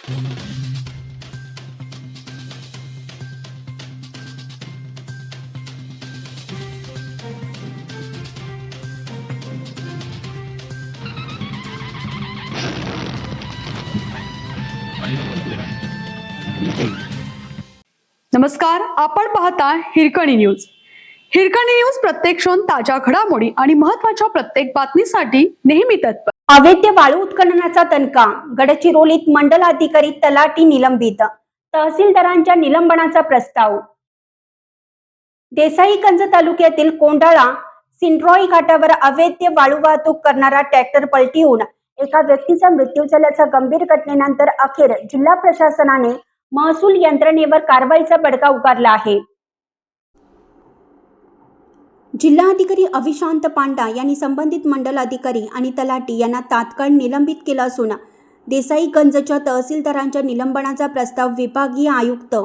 नमस्कार, आपण पाहता हिरकणी न्यूज. हिरकणी न्यूज प्रत्येक क्षण ताज्या घडामोडी आणि महत्त्वाच्या प्रत्येक बातमीसाठी नेहमी तत्पर. अवैध वाळू उत्खननाचा तणका, गडचिरोलीत मंडल अधिकारी तलाठी निलंबित, तहसीलदारांच्या निलंबनाचा प्रस्ताव. देसाईगंज तालुक्यातील कोंडाळा सिंड्रॉई घाटावर अवैध वाळू वाहतूक करणारा ट्रॅक्टर पलटी होऊन एका व्यक्तीचा मृत्यू झाल्याच्या गंभीर घटनेनंतर अखेर जिल्हा प्रशासनाने महसूल यंत्रणेवर कारवाईचा बडगा उगारला आहे. जिल्हाधिकारी अविशांत पांडा यांनी संबंधित मंडल अधिकारी आणि तलाठी यांना तात्काळ निलंबित केलं असून देसाईगंजच्या तहसीलदारांच्या निलंबनाचा प्रस्ताव विभागीय आयुक्त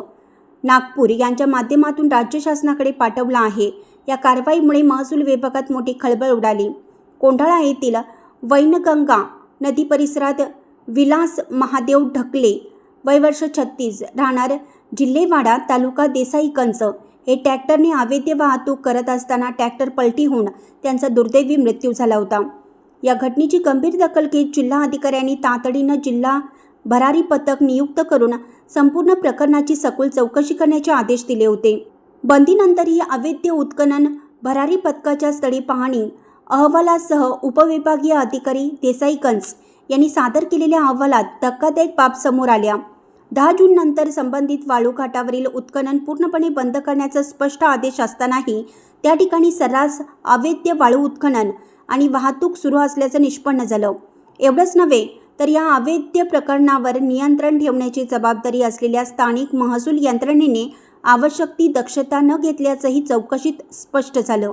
नागपूर यांच्या माध्यमातून राज्य शासनाकडे पाठवला आहे. या कारवाईमुळे महसूल विभागात मोठी खळबळ उडाली. कोंढाळा येथील वैनगंगा नदी परिसरात विलास महादेव ढकले, वय वर्ष 36, राहणार जिल्हेवाडा, तालुका देसाईगंज हे ट्रॅक्टरने अवैध वाहतूक करत असताना ट्रॅक्टर पलटी होऊन त्यांचा दुर्दैवी मृत्यू झाला होता. या घटनेची गंभीर दखल घेत जिल्हा अधिकाऱ्यांनी तातडीनं जिल्हा भरारी पथक नियुक्त करून संपूर्ण प्रकरणाची सखोल चौकशी करण्याचे आदेश दिले होते. बंदीनंतरही अवैध उत्खनन भरारी पथकाच्या स्थळी पाहणी अहवालासह उपविभागीय अधिकारी देसाईगंज यांनी सादर केलेल्या अहवालात धक्कादायक बाब समोर आल्या. 10 जून नंतर संबंधित वाळू घाटावरील उत्खनन पूर्णपणे बंद करण्याचा स्पष्ट आदेश असतानाही त्या ठिकाणी सर्रास अवैध वाळू उत्खनन आणि वाहतूक सुरू असल्याचं निष्पन्न झालं. एवढंच नव्हे तर या अवैध प्रकरणावर नियंत्रण ठेवण्याची जबाबदारी असलेल्या स्थानिक महसूल यंत्रणेने आवश्यक ती दक्षता न घेतल्याचंही चौकशीत स्पष्ट झालं.